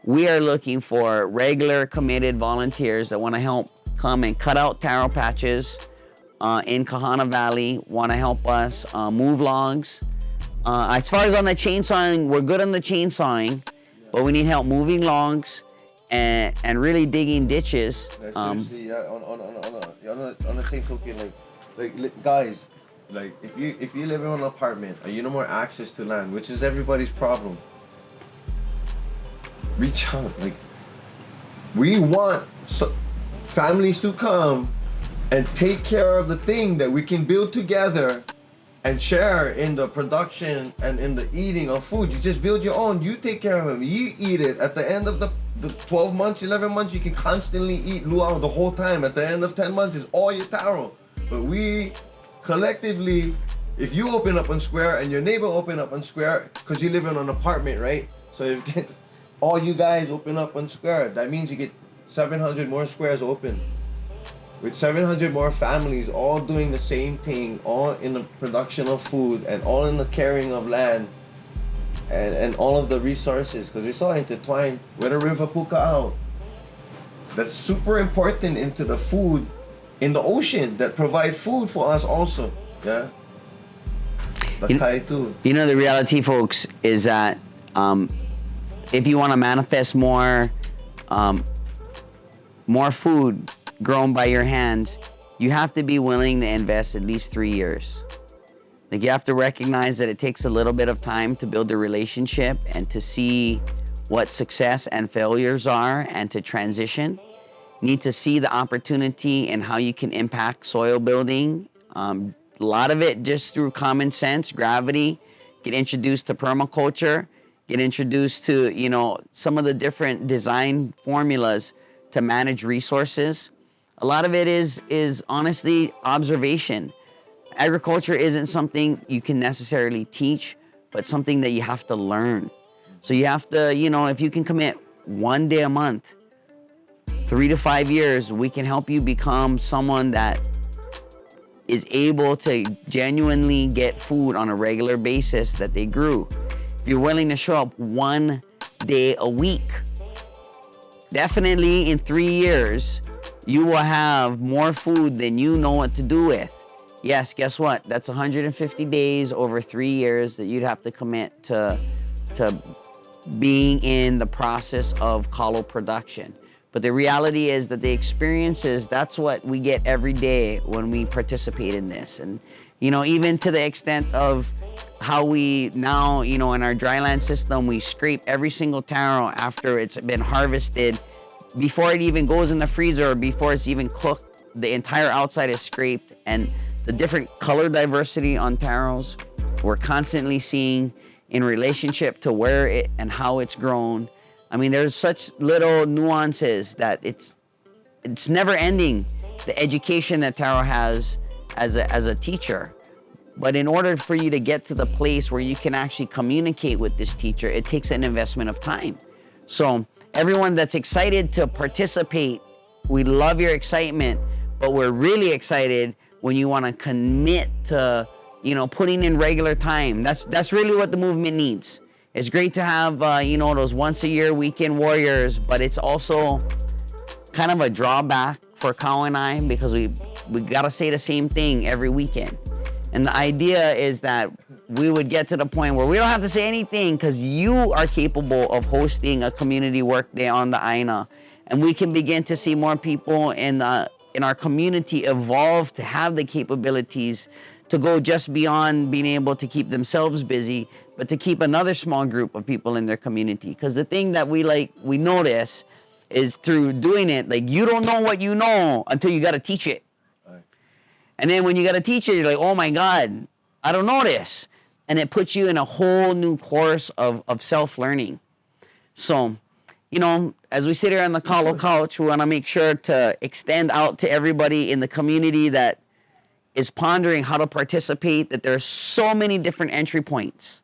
we are looking for regular committed volunteers that want to help come and cut out taro patches in Kahana Valley, want to help us move logs. As far as on the chainsawing, we're good on the chainsawing, but we need help moving logs and really digging ditches. Seriously, yeah, on the same token, like guys, like if you live in an apartment and you no more access to land, which is everybody's problem, reach out. Like, we want families to come and take care of the thing that we can build together and share in the production and in the eating of food. You just build your own, you take care of them, you eat it. At the end of the 12 months, 11 months, you can constantly eat luau the whole time. At the end of 10 months, it's all your taro. But we collectively, if you open up on Square and your neighbor open up on Square, because you live in an apartment, right? So if you get all you guys open up on Square, that means you get 700 more squares open. With 700 more families all doing the same thing, all in the production of food and all in the carrying of land and all of the resources, because it's all intertwined. With a river puka out, that's super important into the food in the ocean that provide food for us also. Yeah. You know, the reality, folks, is that if you want to manifest more food grown by your hands, you have to be willing to invest at least 3 years. Like, you have to recognize that it takes a little bit of time to build a relationship and to see what success and failures are and to transition. You need to see the opportunity and how you can impact soil building. A lot of it just through common sense, gravity, get introduced to permaculture, get introduced to, you know, some of the different design formulas to manage resources. A lot of it is honestly observation. Agriculture isn't something you can necessarily teach, but something that you have to learn. So you have to, you know, if you can commit 1 day a month, 3 to 5 years, we can help you become someone that is able to genuinely get food on a regular basis that they grew. If you're willing to show up 1 day a week, definitely in 3 years, you will have more food than you know what to do with. Yes, guess what? That's 150 days over 3 years that you'd have to commit to being in the process of kalo production. But the reality is that the experiences, that's what we get every day when we participate in this. And, you know, even to the extent of how we now, you know, in our dryland system, we scrape every single taro after it's been harvested. Before it even goes in the freezer or before it's even cooked, the entire outside is scraped. And the different color diversity on taros, we're constantly seeing in relationship to where it and how it's grown. I mean, there's such little nuances that it's never ending, the education that taro has as a teacher. But in order for you to get to the place where you can actually communicate with this teacher, it takes an investment of time. So everyone that's excited to participate, we love your excitement, but we're really excited when you want to commit to, you know, putting in regular time. That's really what the movement needs. It's great to have, you know, those once a year weekend warriors, but it's also kind of a drawback for Kaue and I, because we got to say the same thing every weekend. And the idea is that we would get to the point where we don't have to say anything because you are capable of hosting a community work day on the Aina. And we can begin to see more people in our community evolve to have the capabilities to go just beyond being able to keep themselves busy, but to keep another small group of people in their community. Because the thing that we notice is through doing it, like, you don't know what you know until you got to teach it. Right. And then when you got to teach it, you're like, oh my God, I don't know this. And it puts you in a whole new course of self-learning. So, you know, as we sit here on the Kalo couch, we want to make sure to extend out to everybody in the community that is pondering how to participate, that there's so many different entry points.